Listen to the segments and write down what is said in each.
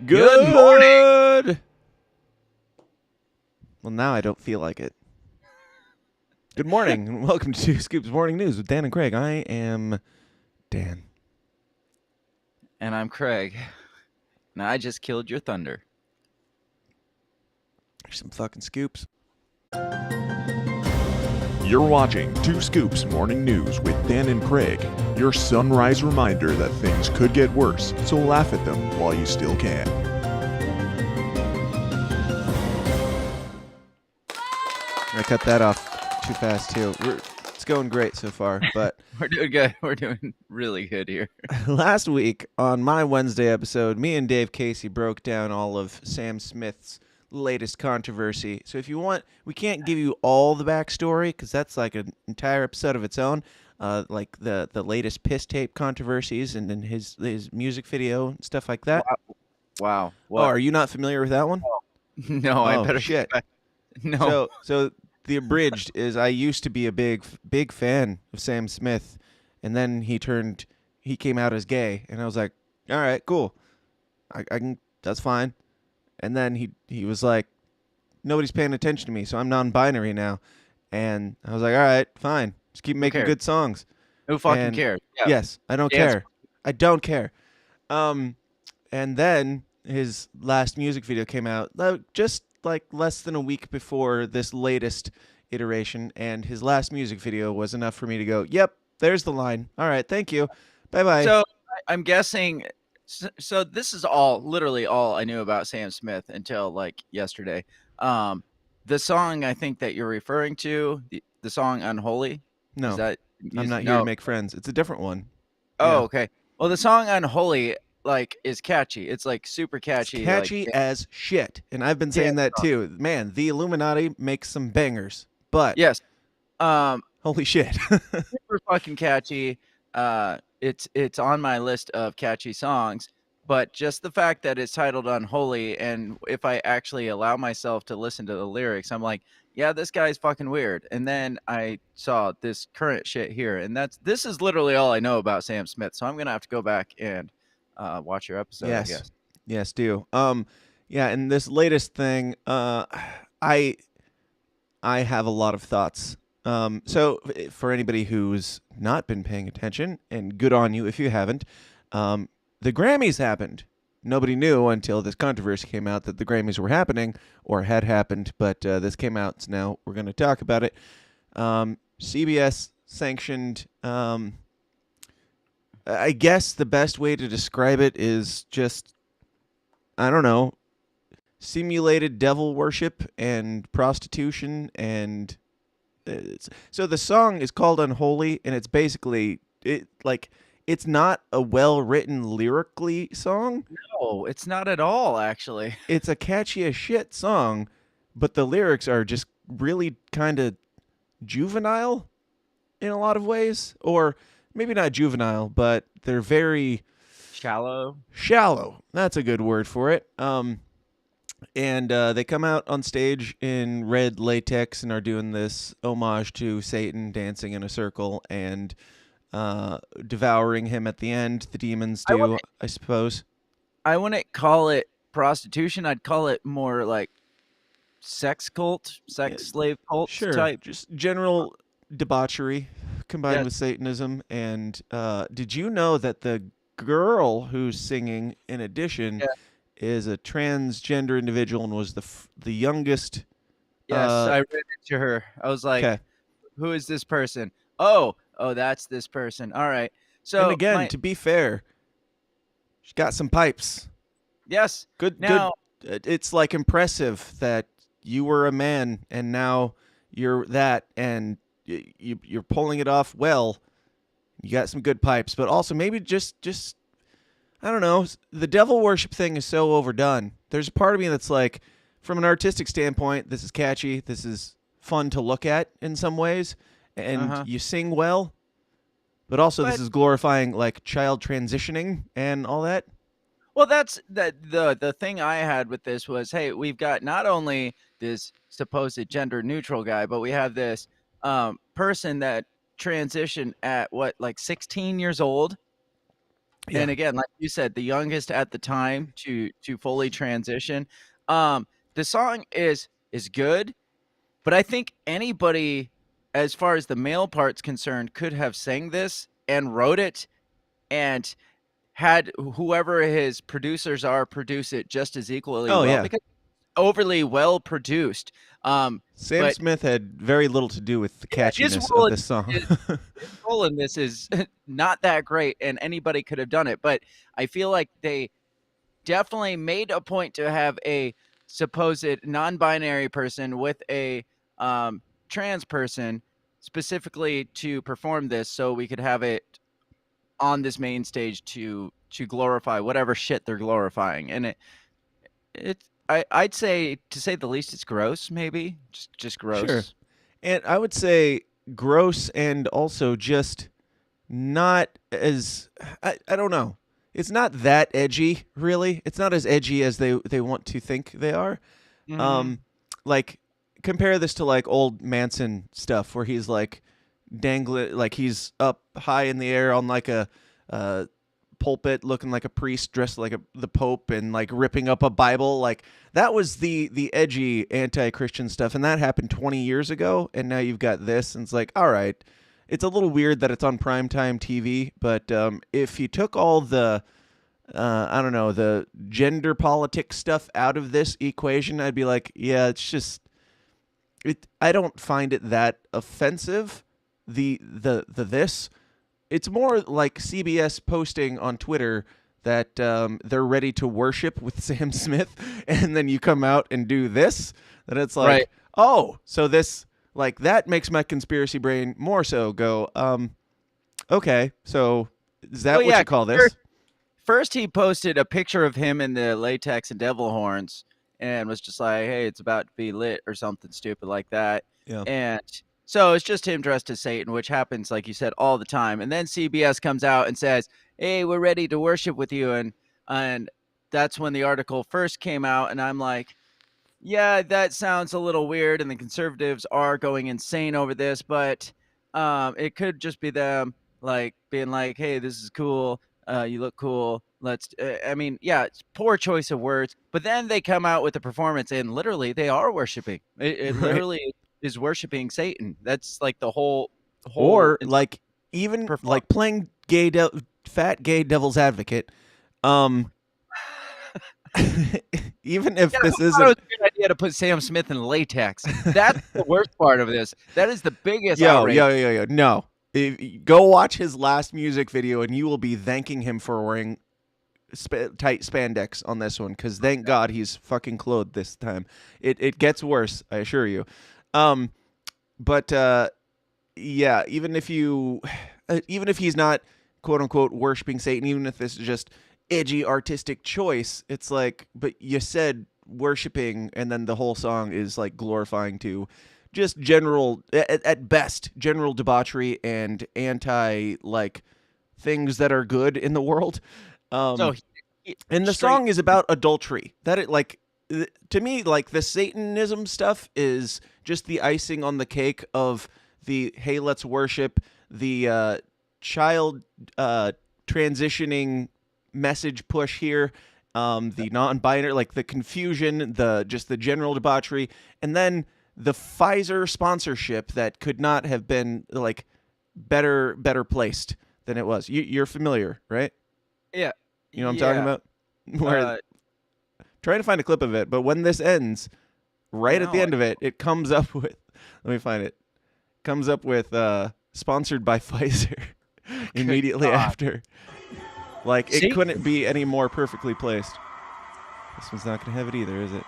Good morning. Good. Well, now I don't feel like it. Good morning, and welcome to Scoop's Morning News with Dan and Craig. I am Dan. And I'm Craig. And I just killed your thunder. There's some fucking scoops. You're watching Two Scoops Morning News with Dan and Craig, your sunrise reminder that things could get worse, so laugh at them while you still can. I cut that off too fast, too. It's going great so far, but We're doing good. We're doing really good here. last week on my Wednesday episode, me and Dave Casey broke down all of Sam Smith's latest controversy. So if you want, we can't give you all the backstory because that's like an entire episode of its own. Like the latest piss tape controversies and then his music video and stuff like that. Wow. Oh, are you not familiar with that one? No, I Oh, better shit. No. So the abridged is I used to be a big fan of Sam Smith, and then he came out as gay, and I was like, all right, cool, I can, that's fine. And then he was like, nobody's paying attention to me, so I'm non-binary now, and I was like, all right, fine, just keep making cares? good songs. Who fucking And cares? Yeah. Yes, I don't Yes. care. I don't care. And then his last music video came out just like less than a week before this latest iteration, and his last music video was enough for me to go, yep, there's the line. All right, thank you. Bye-bye. So I'm guessing. So this is literally all I knew about Sam Smith until like yesterday. The song I think that you're referring to, the song "Unholy." No, Is that I'm not here to make friends. It's a different one. Oh, Yeah. okay. Well, the song "Unholy" is catchy. It's like super catchy. It's catchy as shit, and I've been saying that too. Man, the Illuminati makes some bangers, but yes. Holy shit. Super fucking catchy. It's on my list of catchy songs, but just the fact that it's titled "Unholy," and if I actually allow myself to listen to the lyrics, I'm like, yeah, this guy's fucking weird. And then I saw this current shit here, and this is literally all I know about Sam Smith. So I'm gonna have to go back and watch your episode. Yes. I guess. Yes, do. Yeah, and this latest thing, I have a lot of thoughts. So for anybody who's not been paying attention, and good on you if you haven't, the Grammys happened. Nobody knew until this controversy came out that the Grammys were happening or had happened, but this came out, so now we're going to talk about it. CBS-Sanctioned. I guess the best way to describe it is just, I don't know, simulated devil worship and prostitution. And so the song is called Unholy, and it's basically it's not a well-written lyrically song. No, it's not at all, actually. It's a catchy as shit song, but the lyrics are just really kind of juvenile in a lot of ways, or maybe not juvenile, but they're very Shallow. That's a good word for it. And they come out on stage in red latex and are doing this homage to Satan dancing in a circle and devouring him at the end. The demons do, I suppose. I wouldn't call it prostitution. I'd call it more like sex slave cult type. Just general debauchery combined with Satanism. And did you know that the girl who's singing, in addition, is a transgender individual and was the youngest? Yes, I read it to her. I was like, who is this person? Oh, that's this person. All right. So, and again, to be fair, she's got some pipes. Yes. Good. It's like impressive that you were a man and now you're that, and you're pulling it off well. You got some good pipes, but also maybe just I don't know. The devil worship thing is so overdone. There's a part of me that's like, from an artistic standpoint, this is catchy. This is fun to look at in some ways, and you sing well. But also, this is glorifying like child transitioning and all that. Well, that's the thing I had with this was, hey, we've got not only this supposed gender neutral guy, but we have this person that transitioned at what, like 16 years old, Yeah. And again, like you said, the youngest at the time to fully transition. Um, the song is good, but I think anybody, as far as the male part's concerned, could have sang this and wrote it and had whoever his producers are produce it just as equally Oh well yeah. because overly well produced. Sam But Smith had very little to do with the yeah, his catchiness role of this song. his role in this is not that great, and anybody could have done it. But I feel like they definitely made a point to have a supposed non-binary person with a trans person specifically to perform this, so we could have it on this main stage to glorify whatever shit they're glorifying. And I'd say, to say the least, it's gross. Maybe just Sure. gross. And I would say gross and also just not as I don't know. It's not that edgy, really. It's not as edgy as they want to think they are. Mm-hmm. Um like compare this to like old Manson stuff where he's like dangling like he's up high in the air on like a pulpit looking like a priest dressed like the pope and like ripping up a bible like that was the edgy anti-Christian stuff and that happened 20 years ago and now you've got this and it's like all right it's a little weird that it's on primetime TV but if you took all the I don't know the gender politics stuff out of this equation I'd be like yeah it's just I don't find it that offensive the this it's more like CBS posting on Twitter that they're ready to worship with Sam Smith, and then you come out and do this. Then it's like, Right. oh, so this like that makes my conspiracy brain more so go, okay, so is that Well, what yeah. you call 'Cause this? first, he posted a picture of him in the latex and devil horns, and was just like, "Hey, it's about to be lit," or something stupid like that. Yeah, And so it's just him dressed as Satan, which happens, like you said, all the time. And then CBS comes out and says, "Hey, we're ready to worship with you," and that's when the article first came out, and I'm like, yeah, that sounds a little weird, and the conservatives are going insane over this, but it could just be them like being like, "Hey, this is cool. You look cool. Let's." I mean, yeah, it's poor choice of words, but then they come out with the performance, and literally, they are worshiping. It right. literally is worshiping Satan. That's like the whole Or like even performance. like playing fat gay devil's advocate. Um, even if Yeah, this who thought it isn't was a good idea to put Sam Smith in latex? That's the worst part of this. That is the biggest Yo, outrage. yo, yo, yo. No. Go watch his last music video and you will be thanking him for wearing tight spandex on this one because thank God he's fucking clothed this time. It gets worse, I assure you. Um, but yeah, even if he's not quote unquote worshiping Satan, even if this is just edgy artistic choice, it's like, but you said worshiping, and then the whole song is like glorifying to just general, at best, general debauchery and anti like things that are good in the world. So And the straight. song is about adultery. That it like to me like the Satanism stuff is just the icing on the cake of the hey let's worship the child transitioning message push here the non-binary like the confusion the just the general debauchery and then the Pfizer sponsorship that could not have been like better placed than it was you're familiar right Yeah. you know what I'm talking Yeah. about where Uh, trying to find a clip of it, but when this ends, right at the no. end of it, it comes up with let me find it. Comes up with sponsored by Pfizer Good immediately God. after. Like it See? couldn't be any more perfectly placed. This one's not gonna have it either, is it?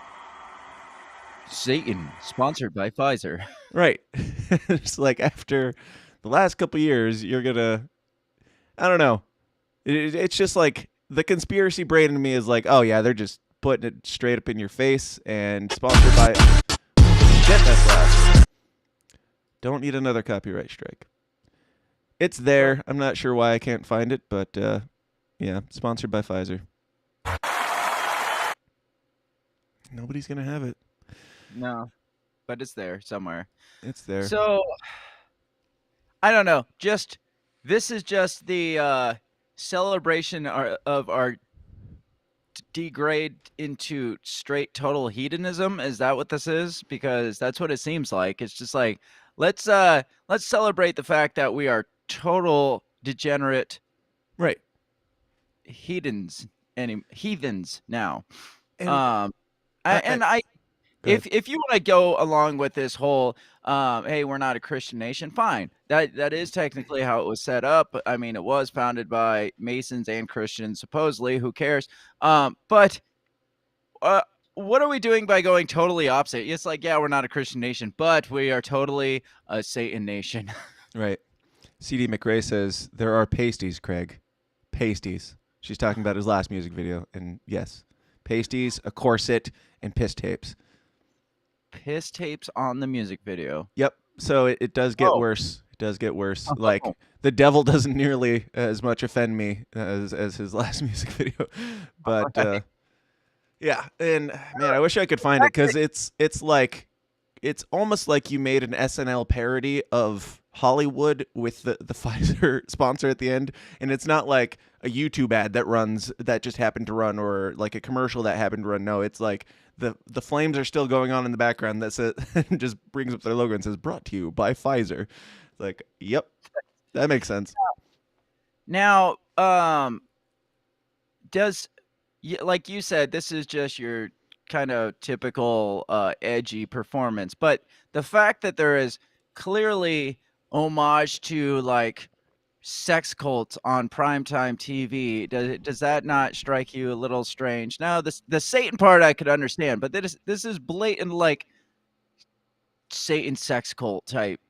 Satan, sponsored by Pfizer. Right. It's like after the last couple years, you're gonna I don't know. It's just like the conspiracy brain in me is like, oh yeah, they're just putting it straight up in your face and sponsored by shit. That's loud. Don't need another copyright strike. It's there. I'm not sure why I can't find it, but yeah, sponsored by Pfizer. Nobody's gonna have it. No, but it's there somewhere. It's there. So I don't know. Just this is just the celebration of our degrade into straight total hedonism? Is that what this is? Because that's what it seems like. It's just like let's celebrate the fact that we are total degenerate Right. heathens now. And Um I, I and I go ahead. if you want to go along with this whole hey, we're not a Christian nation, fine. That is technically how it was set up. I mean, it was founded by Masons and Christians, supposedly. Who cares? But uh, what are we doing by going totally opposite? It's like, yeah, we're not a Christian nation, but we are totally a Satan nation. Right. CD McRae says there are pasties, Craig. Pasties. She's talking about his last music video, and yes, pasties, a corset, and piss tapes. Piss tapes on the music video. Yep. So it does get Oh. worse. It does get worse. Like the devil doesn't nearly as much offend me as his last music video, but Right. yeah. And man, I wish I could find it because it's like it's almost like you made an SNL parody of Hollywood with the Pfizer sponsor at the end, and it's not like a YouTube ad that just happened to run or like a commercial that happened to run. No, it's like the flames are still going on in the background that says just brings up their logo and says brought to you by Pfizer. It's like, yep, that makes sense. Now, does like you said, this is just your kind of typical edgy performance, but the fact that there is clearly homage to like sex cults on primetime TV, does that not strike you a little strange? Now, the Satan part I could understand, but this is blatant like Satan sex cult type.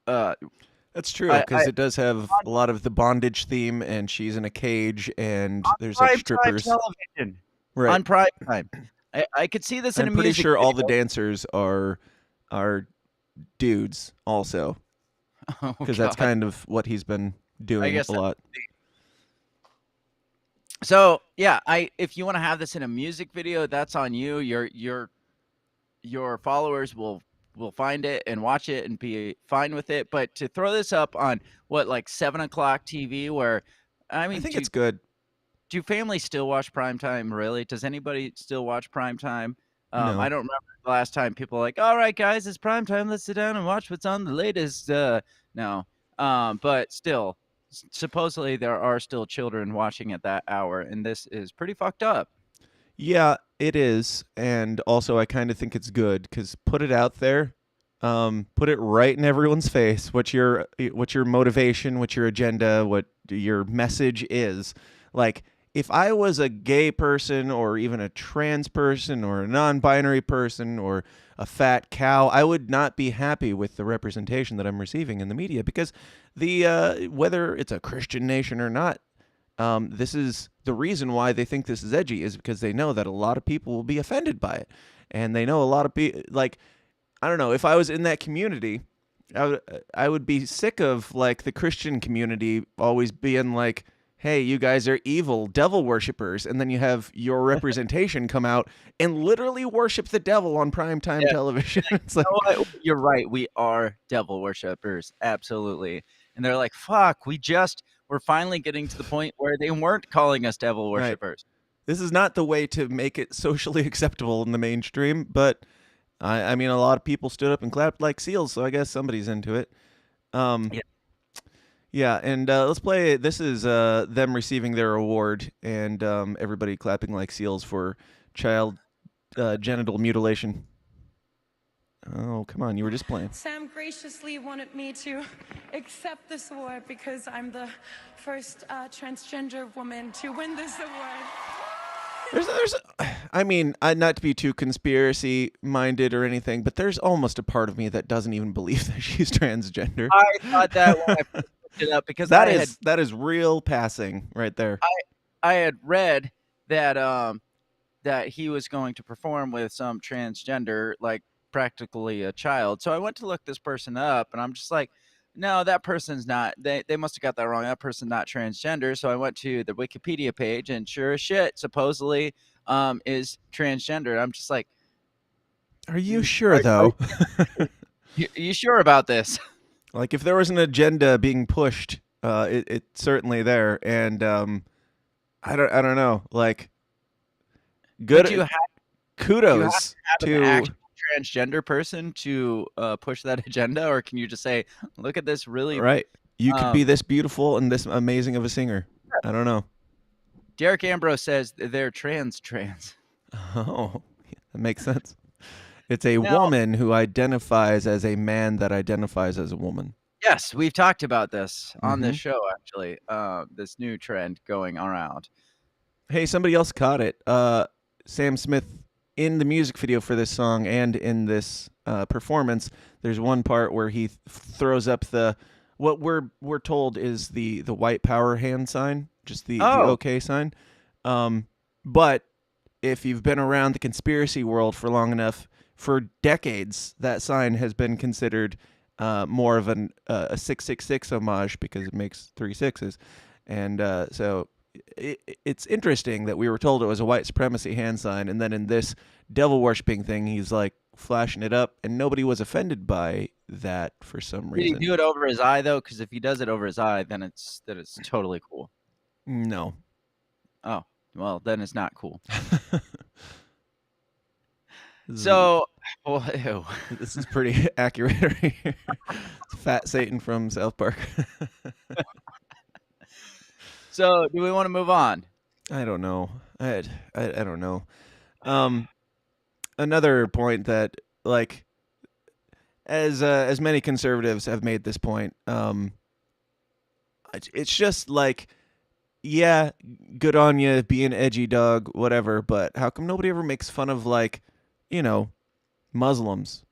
Uh, That's true I because it does have a lot of the bondage theme, and she's in a cage, and there's like prime time strippers. television. Right. On prime time. I could see this in I'm a pretty music sure all the video. dancers are dudes also, Oh, because that's God. kind of what he's been doing guess a that lot. So, yeah, if you wanna have this in a music video, that's on you. Your followers will find it and watch it and be fine with it, but to throw this up on, what, like, 7 o'clock TV where I I mean, think it's good. do families still watch primetime, really? Does anybody still watch primetime? I No. don't remember the last time people were like, "All right, guys, it's primetime. Let's sit down and watch what's on the latest." No. But still, supposedly there are still children watching at that hour, and this is pretty fucked up. Yeah, it is, and also I kind of think it's good because put it out there, put it right in everyone's face. What your motivation, what your agenda, what your message is. Like, if I was a gay person or even a trans person or a non-binary person or a fat cow, I would not be happy with the representation that I'm receiving in the media because whether it's a Christian nation or not, this is the reason why they think this is edgy is because they know that a lot of people will be offended by it, and they know a lot of people like I don't know if I was in that community, I would be sick of like the Christian community always being like, hey, you guys are evil devil worshippers, and then you have your representation come out and literally worship the devil on primetime Yeah. television. It's like, You know what? You're right. We are devil worshippers, absolutely. And they're like, "Fuck, we're finally getting to the point where they weren't calling us devil right, worshippers." this is not the way to make it socially acceptable in the mainstream, but I mean, a lot of people stood up and clapped like seals, so I guess somebody's into it. Yeah. Yeah, and let's play. This is them receiving their award, and everybody clapping like seals for child genital mutilation. Oh, come on, you were just playing. Sam graciously wanted me to accept this award because I'm the first transgender woman to win this award. I mean, not to be too conspiracy minded or anything, but there's almost a part of me that doesn't even believe that she's transgender. I thought that when I first looked it up because that is real passing right there. I had read that that he was going to perform with some transgender, like practically a child. So I went to look this person up, and I'm just like, no, that person's not. They must have got that wrong. That person's not transgender. So I went to the Wikipedia page, and sure as shit, supposedly is transgender. I'm just like, Are you sure though? you sure about this? Like if there was an agenda being pushed It's certainly there, and I don't know. Like, But you good have to kudos have an to actual transgender person to push that agenda, or can you just say, "Look at this really"? right. You could be Um, this beautiful and this amazing of a singer. I don't know. Derek Ambrose says they're trans. Oh, that makes sense. It's a Now, woman who identifies as a man that identifies as a woman. yes, we've talked about this on Mm-hmm. this show actually. This new trend going around. Hey, somebody else caught it. Sam Smith in the music video for this song and in this performance. There's one part where he throws up what we're told is the white power hand sign, just the Oh, OK sign. But if you've been around the conspiracy world for long enough, for decades, that sign has been considered more of a 666 homage because it makes 3 6s, and so it's interesting that we were told it was a white supremacy hand sign, and then in this devil worshipping thing, he's like flashing it up, and nobody was offended by that for some did he reason. do it over his eye though? Because if he does it over his eye, then it's totally cool. No. Oh, well, then it's not cool. This is- So, well, ew. This is pretty accurate. Right here. It's Fat Satan from South Park. So, do we want to move on? I don't know. I don't know. Another point that, like, as many conservatives have made this point, it's just like, yeah, good on you, be an edgy dog, whatever. But how come nobody ever makes fun of, like, Muslims?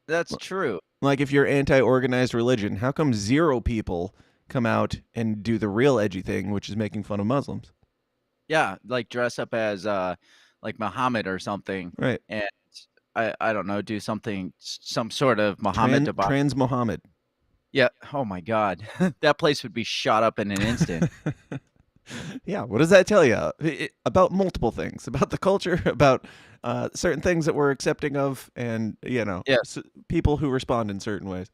That's true. Like, if you're anti-organized religion, how come 0 people come out and do the real edgy thing, which is making fun of Muslims? Yeah, like dress up as like Muhammad or something, Right. and I don't know, do some sort of Muhammad debauchery. Trans Mohammed. Yeah. Oh my God, that place would be shot up in an instant. Yeah, what does that tell you about multiple things, about the culture, about certain things that we're accepting of, and Yeah. people who respond in certain ways?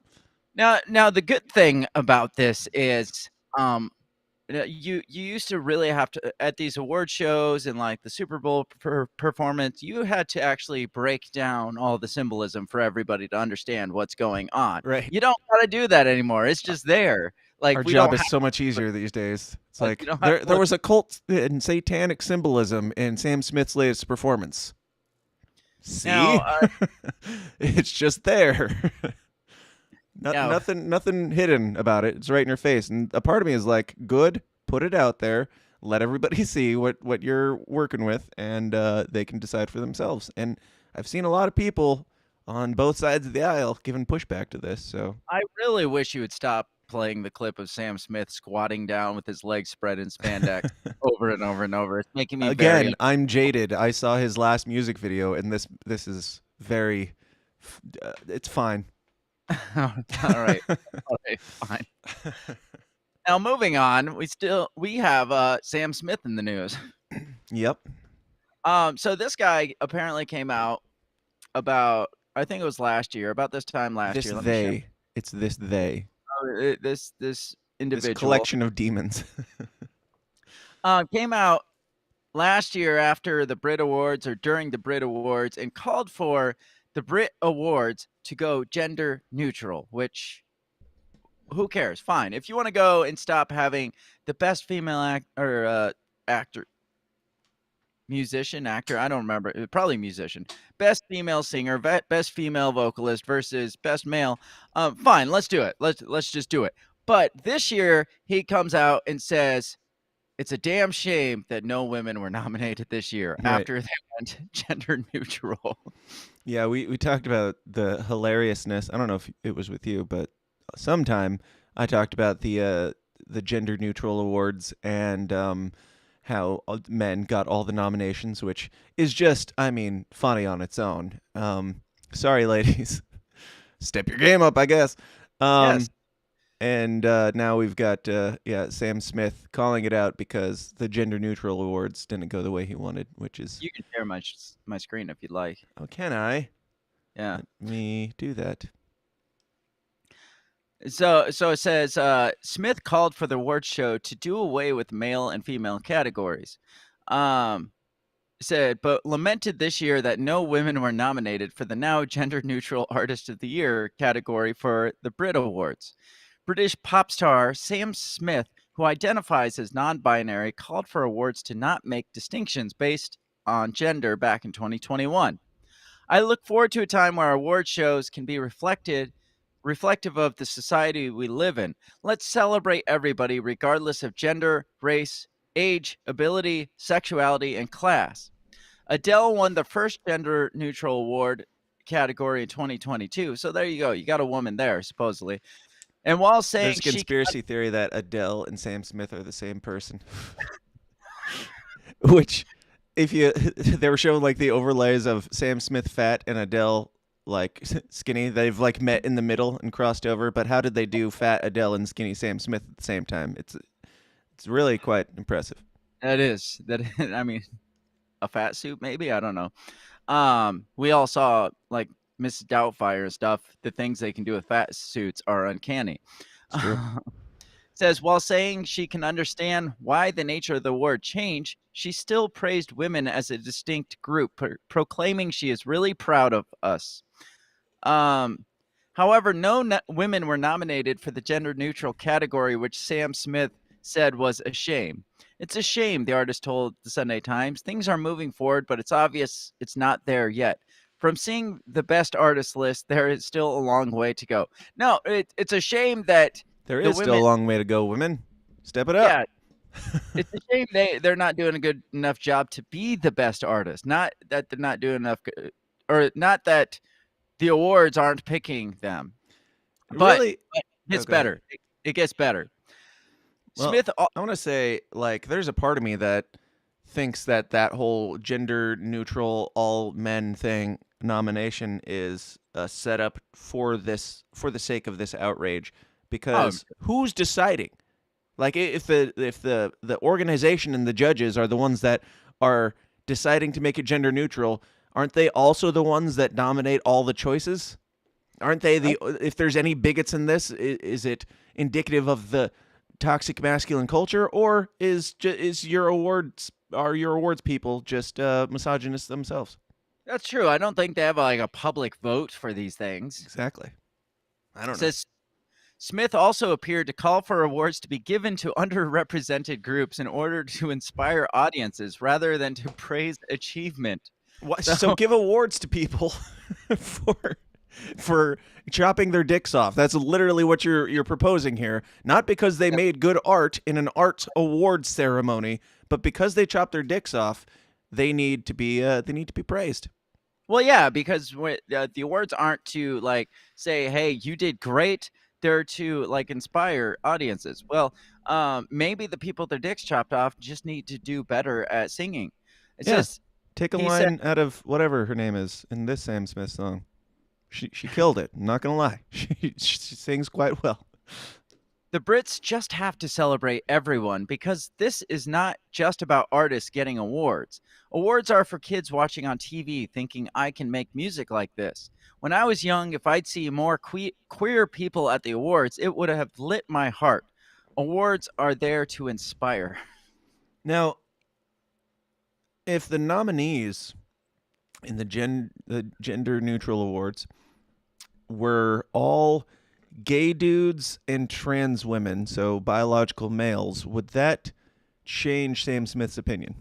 Now the good thing about this is, you used to really have to at these award shows and like the Super Bowl performance, you had to actually break down all the symbolism for everybody to understand what's going on. Right. You don't got to do that anymore. It's just there. Like Our we job don't is have so much easier these days. It's like, like you don't have to there look. was occult and satanic symbolism in Sam Smith's latest performance. See, Now, it's just there. now, Nothing hidden about it. It's right in your face. And a part of me is like, good, put it out there, let everybody see what you're working with, and they can decide for themselves. And I've seen a lot of people on both sides of the aisle giving pushback to this. So I really wish you would stop playing the clip of Sam Smith squatting down with his legs spread in spandex over and over and over. It's making me again, I'm jaded. I saw his last music video, and this is very. It's fine. all right, fine. Now moving on, we have Sam Smith in the news. Yep. So this guy apparently came out about, I think it was last year, about this time last This year. Let me check. It's this they. This This individual collection of demons. came out last year after the Brit Awards or during the Brit Awards and called for the Brit Awards to go gender neutral, which who cares? Fine. If you want to go and stop having the best female actor, musician, actor, I don't remember, probably musician, best female singer, best female vocalist versus best male, fine, let's do it. Let's just do it. But this year he comes out and says it's a damn shame that no women were nominated this year Right. after they went gender neutral. Yeah, we talked about the hilariousness. I don't know if it was with you, but sometime I talked about the gender neutral awards and how men got all the nominations, which is just, I mean, funny on its own. Sorry, ladies, step your game up, I guess. Yes. And now we've got Sam Smith calling it out because the gender neutral awards didn't go the way he wanted, which is. You can share my screen if you'd like. Oh, can I? Yeah. Let me do that. So it says Smith called for the award show to do away with male and female categories. Um, Said, but lamented this year that no women were nominated for the now gender neutral Artist of the Year category for the Brit Awards. British pop star Sam Smith, who identifies as non binary, called for awards to not make distinctions based on gender back in 2021. I look forward to a time where award shows can be reflective of the society we live in. Let's celebrate everybody regardless of gender, race, age, ability, sexuality, and class. Adele won the first gender neutral award category in 2022. So there you go. You got a woman there, supposedly. And while saying There's a she conspiracy theory that Adele and Sam Smith are the same person. Which, if you they were showing like the overlays of Sam Smith fat and Adele like skinny, they've like met in the middle and crossed over. But how did they do fat Adele and skinny Sam Smith at the same time? It's really quite impressive. that is that I mean a fat suit maybe, I don't know. We all saw like Mrs. Doubtfire and stuff. The things they can do with fat suits are uncanny. It's true. Says while saying she can understand why the nature of the award changed, she still praised women as a distinct group, proclaiming she is really proud of us. Um, However, no women were nominated for the gender neutral category, which Sam Smith said was a shame. It's a shame, the artist told the Sunday Times. Things are moving forward, but it's obvious it's not there yet. From seeing the best artist list, there is still a long way to go. No, it's a shame that There the is still women, a long way to go, women. Step it up. yeah, it's a shame they're not doing a good enough job to be the best artist. Not that they're not doing enough, or not that the awards aren't picking them. But Really? it gets Oh, go ahead. better. It gets better. Well, Smith, I want to say, like, there's a part of me that thinks that that whole gender neutral all men thing nomination is a setup for the sake of this outrage, because who's deciding? Like, if the organization and the judges are the ones that are deciding to make it gender neutral, aren't they also the ones that nominate all the choices? Aren't they if there's any bigots in this, is it indicative of the toxic masculine culture, or is your awards people just misogynists themselves? that's true. I don't think they have like a public vote for these things. Exactly. I don't know. Says Smith also appeared to call for awards to be given to underrepresented groups in order to inspire audiences rather than to praise achievement. What, so give awards to people for chopping their dicks off. That's literally what you're proposing here. Not because they made good art in an art awards ceremony, but because they chopped their dicks off, they need to be praised. Well, yeah, because the awards aren't to like say, "Hey, you did great." They're to like inspire audiences. Well, maybe the people with their dicks chopped off just need to do better at singing. It Yeah. says Take a he line said, out of whatever her name is in this Sam Smith song. She killed it. I'm not gonna lie. She sings quite well. the Brits just have to celebrate everyone because this is not just about artists getting awards. Awards are for kids watching on TV thinking I can make music like this. When I was young, if I'd see more queer people at the awards, it would have lit my heart. Awards are there to inspire. Now, if the nominees in the gender neutral awards were all gay dudes and trans women, so biological males, would that change Sam Smith's opinion?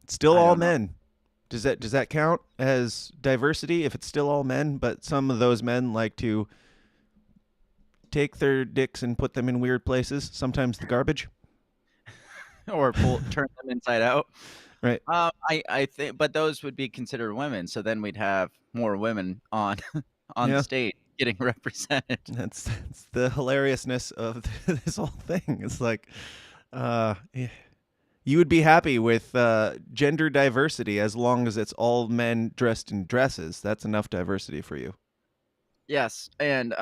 It's still I all don't know. men. Does that count as diversity if it's still all men, but some of those men like to take their dicks and put them in weird places, sometimes the garbage? Or turn them inside out. Right. I think, but those would be considered women. So then we'd have more women on on Yeah. the stage getting represented. That's the hilariousness of this whole thing. It's like, yeah. You would be happy with gender diversity as long as it's all men dressed in dresses. That's enough diversity for you. Yes, and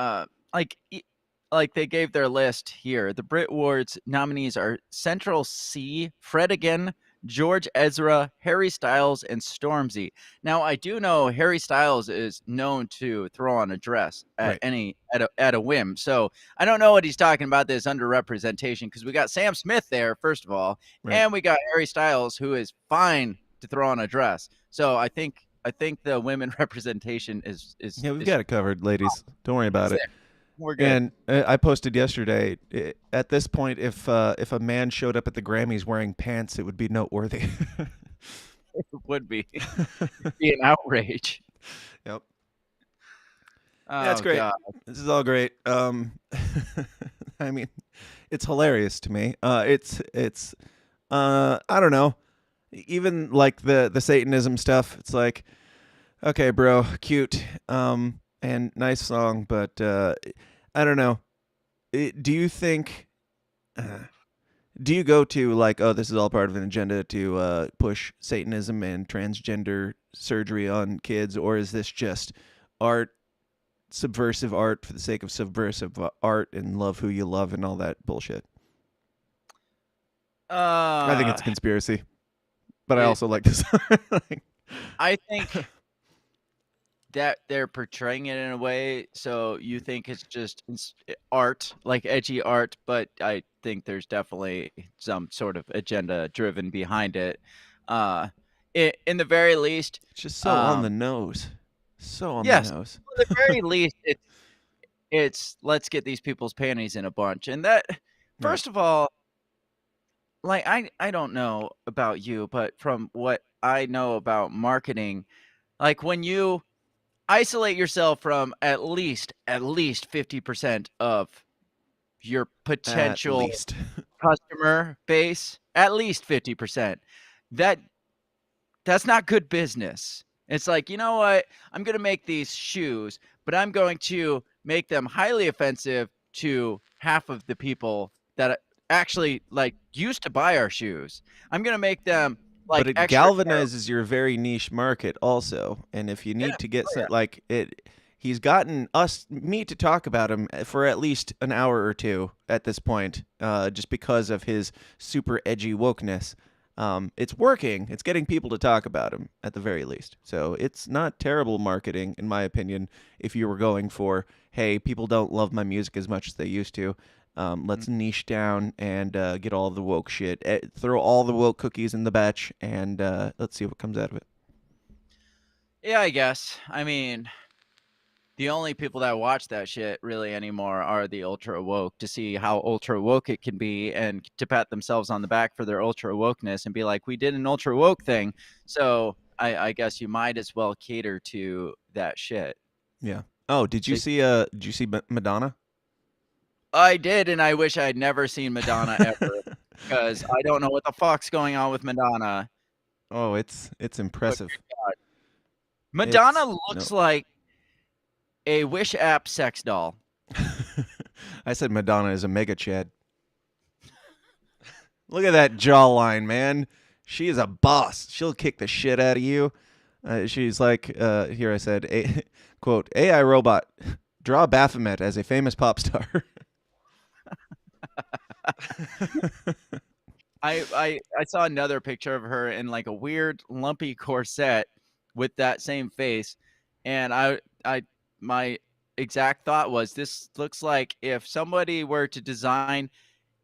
like they gave their list here. The Brit Awards nominees are Central C, Fred Again, George Ezra, Harry Styles, and Stormzy. Now, I do know Harry Styles is known to throw on a dress Right. at a whim. So I don't know what he's talking about, this underrepresentation, because we got Sam Smith there, first of all, Right. and we got Harry Styles, who is fine to throw on a dress. So I think the women representation is Yeah, we've got it covered, ladies. Don't worry about it. We're good. And I posted yesterday. At this point, if a man showed up at the Grammys wearing pants, it would be noteworthy. It would be an outrage. Yep. Oh, That's great. God. This is all great. I mean, it's hilarious to me. It's I don't know. Even like the Satanism stuff. It's like, okay, bro, cute, and nice song, but I don't know. Do you think? Do you go to like, oh, this is all part of an agenda to push Satanism and transgender surgery on kids, or is this just art, subversive art for the sake of subversive art, and love who you love and all that bullshit? I think it's a conspiracy, but I also like this. I think that they're portraying it in a way, so you think it's just art, like edgy art, but I think there's definitely some sort of agenda driven behind it. In the very least, It's just so on the nose. So on yes, the nose. at the very least, it's let's get these people's panties in a bunch, and that first of all, like I don't know about you, but from what I know about marketing, like when you isolate yourself from at least 50% of your At potential least. customer base, at least 50%. That's not good business. It's like, you know what? I'm going to make these shoes, but I'm going to make them highly offensive to half of the people that actually like used to buy our shoes. I'm going to make them like But it extra galvanizes your very niche market also. And if you need to get some, like he's gotten me to talk about him for at least an hour or two at this point, just because of his super edgy wokeness. It's working. It's getting people to talk about him at the very least. So it's not terrible marketing, in my opinion, if you were going for, hey, people don't love my music as much as they used to. Let's niche down and get all the woke shit. Throw all the woke cookies in the batch, and let's see what comes out of it. Yeah, I guess. I mean, the only people that watch that shit really anymore are the ultra woke, to see how ultra woke it can be and to pat themselves on the back for their ultra wokeness and be like, we did an ultra woke thing. So I guess you might as well cater to that shit. Yeah. Oh, did you see Madonna? I did, and I wish I'd never seen Madonna ever, because I don't know what the fuck's going on with Madonna. Oh, it's impressive. Madonna looks like a Wish app sex doll. I said Madonna is a mega chad. Look at that jawline, man. She is a boss. She'll kick the shit out of you. She's like, here I said, quote, AI robot, draw Baphomet as a famous pop star. I saw another picture of her in like a weird lumpy corset with that same face, and my exact thought was, this looks like if somebody were to design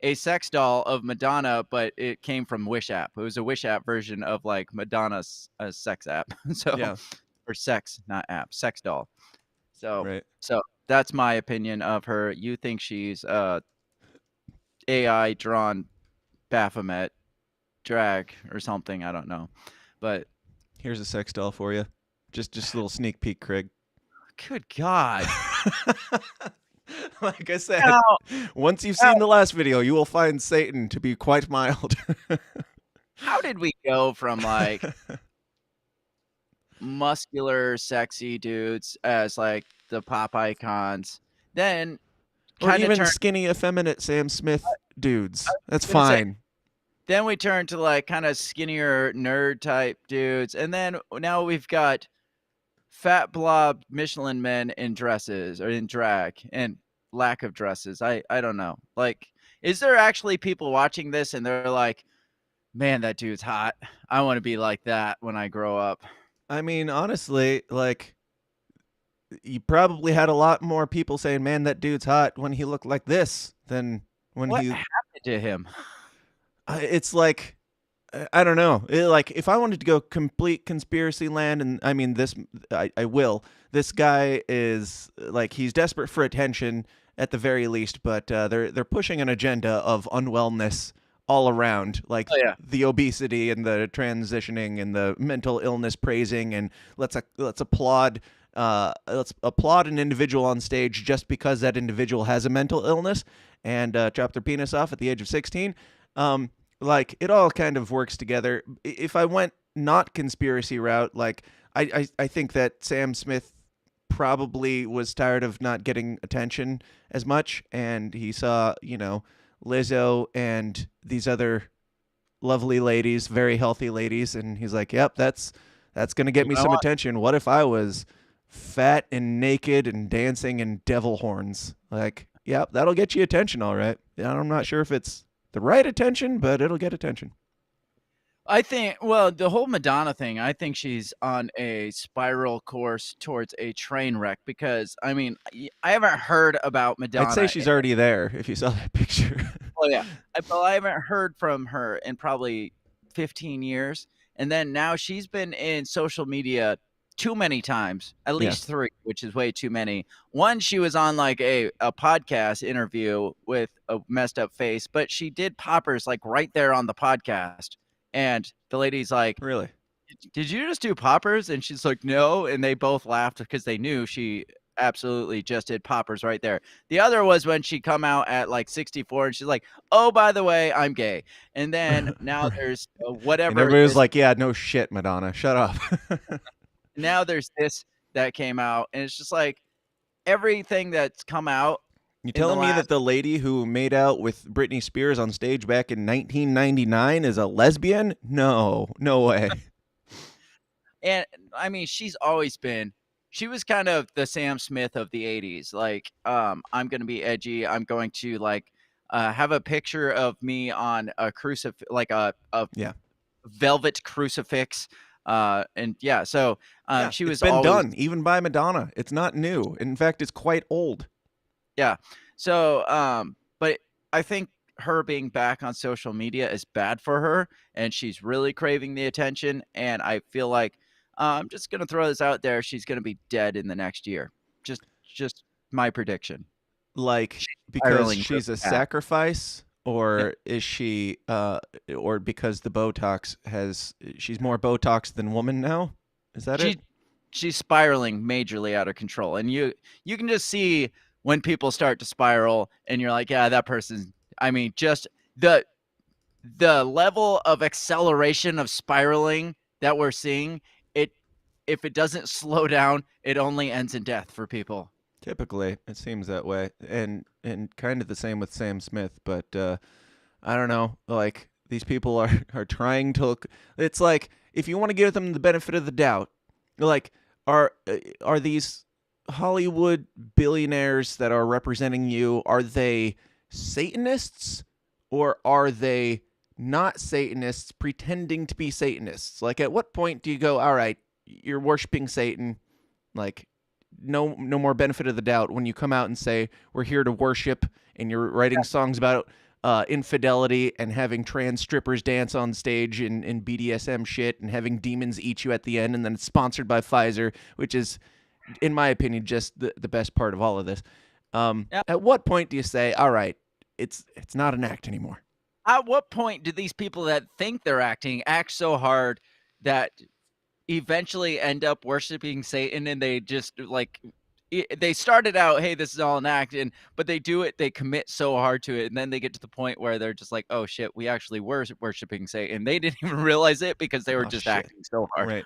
a sex doll of Madonna, but it came from Wish app. It was a Wish app version of like Madonna's sex app. So Yeah. or sex, not app, sex doll. So Right. so that's my opinion of her. You think she's AI drawn Baphomet drag or something? I don't know, but Here's a sex doll for you. Just a little sneak peek, Craig. good God. Like I said, Now, once you've seen the last video, you will find Satan to be quite mild. how did we go from like muscular, sexy dudes as like the pop icons, then Or kind of even turn? skinny, effeminate Sam Smith dudes. That's gonna say, fine. Then we turn to like kind of skinnier nerd type dudes, and then now we've got fat blob Michelin men in dresses or in drag and lack of dresses. I don't know. Like, is there actually people watching this and they're like, Man, that dude's hot. I want to be like that when I grow up. I mean, honestly, like you probably had a lot more people saying, "Man, that dude's hot" when he looked like this than when What he. happened to him? It's like I don't know. Like if I wanted to go complete conspiracy land, and I mean this, I will. This guy is like he's desperate for attention at the very least, but they're pushing an agenda of unwellness all around, like Oh yeah. the obesity and the transitioning and the mental illness praising, and let's applaud. Let's applaud an individual on stage just because that individual has a mental illness and chop their penis off at the age of 16. Like it all kind of works together. If I went not conspiracy route, like I think that Sam Smith probably was tired of not getting attention as much, and he saw, Lizzo and these other lovely ladies, very healthy ladies, and he's like, "Yep, that's gonna get me some attention. What if I was fat and naked and dancing in devil horns? Like, yep, that'll get you attention, all right. Yeah, I'm not sure if it's the right attention, but it'll get attention." I think, well, the whole Madonna thing, I think she's on a spiral course towards a train wreck because, I mean, I haven't heard about Madonna. I'd say she's already there if you saw that picture. Oh, yeah. But I haven't heard from her in probably 15 years. And then now she's been in social media too many times, at least 3, which is way too many. One, she was on like a podcast interview with a messed up face, but she did poppers like right there on the podcast. And the lady's like, Really? "Did you just do poppers?" And she's like, "No." And they both laughed because they knew she absolutely just did poppers right there. The other was when she come out at like 64 and she's like, "Oh, by the way, I'm gay." And then now Right. there's And whatever. everybody was like, "Yeah, no shit, Madonna. Shut up." Now there's this that came out, and it's just like everything that's come out You in the telling me last. that the lady who made out with Britney Spears on stage back in 1999 is a lesbian? No, no way. And I mean, she was kind of the Sam Smith of the 80s. Like, I'm going to be edgy. I'm going to like have a picture of me on a crucifix, like a Yeah. velvet crucifix. And yeah, so Yeah, she it's was been always, done, even by Madonna. It's not new. In fact, it's quite old. yeah. So, but I think her being back on social media is bad for her, and she's really craving the attention. And I feel like I'm just gonna throw this out there: she's gonna be dead in the next year. Just my prediction. Like, because Spiraling she's a really bad. sacrifice, Yeah. or is she, or because the Botox she's more Botox than woman now? Is that She it? she's spiraling majorly out of control, and you can just see when people start to spiral, and you're like, yeah, that person. I mean, just the the level of acceleration of spiraling that we're seeing, it if it doesn't slow down, it only ends in death for people. Typically, it seems that way, and kind of the same with Sam Smith. But I don't know. Like these people are trying to look. It's like if you want to give them the benefit of the doubt, like are these Hollywood billionaires that are representing you? Are they Satanists or are they not Satanists pretending to be Satanists? Like at what point do you go, all right, you're worshiping Satan, like no more benefit of the doubt when you come out and say we're here to worship, and you're writing songs about infidelity and having trans strippers dance on stage in BDSM shit and having demons eat you at the end, and then it's sponsored by Pfizer, which is, in my opinion, just the best part of all of this. Yeah. At what point do you say, all right, it's not an act anymore? At what point do these people that think they're acting act so hard that eventually end up worshiping Satan, and they just like they started out, hey, this is all an act, but they do it, they commit so hard to it, and then they get to the point where they're just like, oh shit, we actually were worshiping Satan. They didn't even realize it because they were Oh, just shit. acting so hard. Right.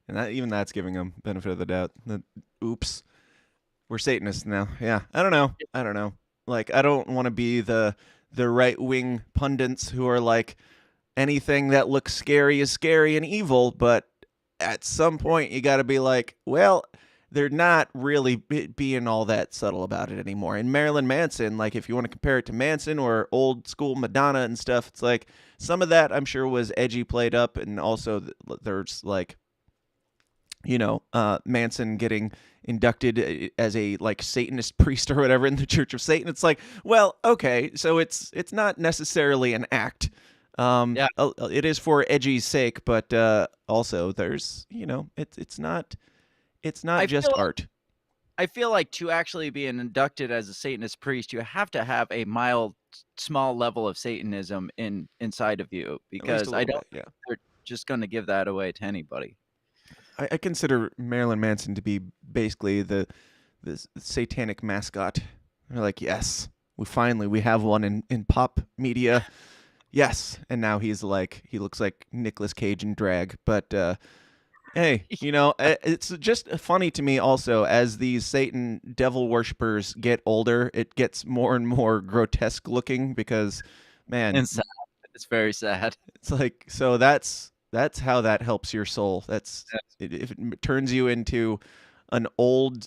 And even that's giving them benefit of the doubt. Oops, we're Satanists now. Yeah, I don't know. Like, I don't want to be the right wing pundits who are like, anything that looks scary is scary and evil. But at some point, you got to be like, well, they're not really being all that subtle about it anymore. And Marilyn Manson, like if you want to compare it to Manson or old school Madonna and stuff, it's like some of that I'm sure was edgy, played up, and also there's like, Manson getting inducted as a like Satanist priest or whatever in the Church of Satan. It's like, well, okay, so it's not necessarily an act. Yeah. It is for edgy's sake, but also there's, it's not just art. I feel like to actually be inducted as a Satanist priest, you have to have a mild, small level of Satanism inside of you, because I don't think they're just going to give that away to anybody. I consider Marilyn Manson to be basically the satanic mascot. They're like, yes, we have one in pop media. Yes. And now he looks like Nicolas Cage in drag. But hey, it's just funny to me also, as these Satan devil worshippers get older, it gets more and more grotesque looking because, man. And sad. It's very sad. It's like, so that's how that helps your soul. If it turns you into an old,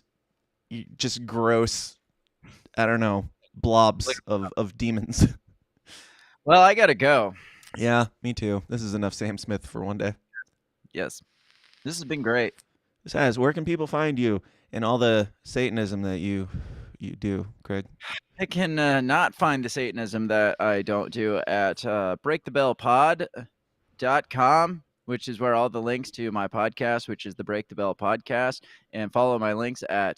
just gross, I don't know, blobs of demons. Well, I gotta go. Yeah, me too. This is enough Sam Smith for one day. Yes. This has been great. This has. Where can people find you and all the Satanism that you do, Craig? I can not find the Satanism that I don't do at breakthebellpod.com, which is where all the links to my podcast, which is the Break the Bell podcast, and follow my links at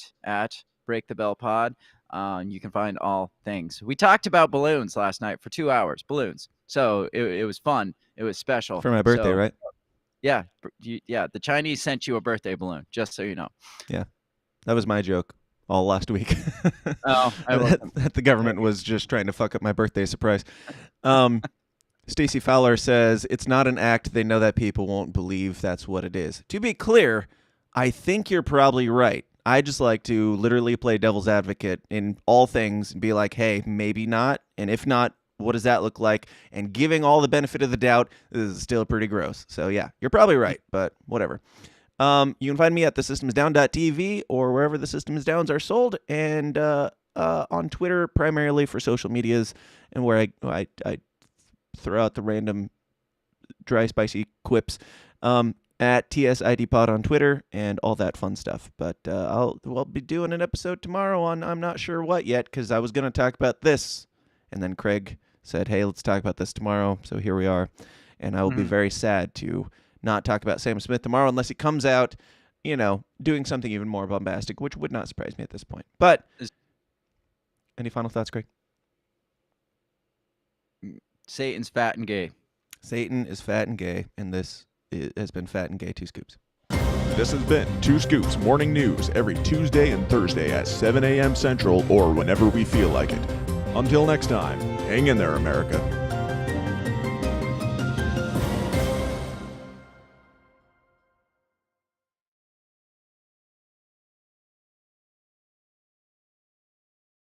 Break the Bell Pod. You can find all things. We talked about balloons last night for 2 hours. Balloons. So it was fun. It was special. For my birthday, right? Yeah. The Chinese sent you a birthday balloon, just so you know. Yeah. That was my joke all last week. Oh, that the government was just trying to fuck up my birthday surprise. Stacey Fowler says, it's not an act. They know that people won't believe that's what it is. To be clear, I think you're probably right. I just like to literally play devil's advocate in all things and be like, hey, maybe not. And if not, what does that look like? And giving all the benefit of the doubt, this is still pretty gross. So yeah, you're probably right, but whatever. You can find me at thesystemsdown.tv or wherever the Systems Downs are sold, and on Twitter primarily for social medias, and where I throw out the random dry, spicy quips at TSIDpod on Twitter and all that fun stuff. But we'll be doing an episode tomorrow on I'm not sure what yet, because I was going to talk about this, and then Craig said, hey, let's talk about this tomorrow. So here we are, and I will be very sad to not talk about Sam Smith tomorrow unless he comes out, doing something even more bombastic, which would not surprise me at this point. But any final thoughts, Craig? Satan's fat and gay. Satan is fat and gay, and this has been Fat and Gay 2 Scoops. This has been 2 Scoops Morning News every Tuesday and Thursday at 7 a.m. Central or whenever we feel like it. Until next time, hang in there, America.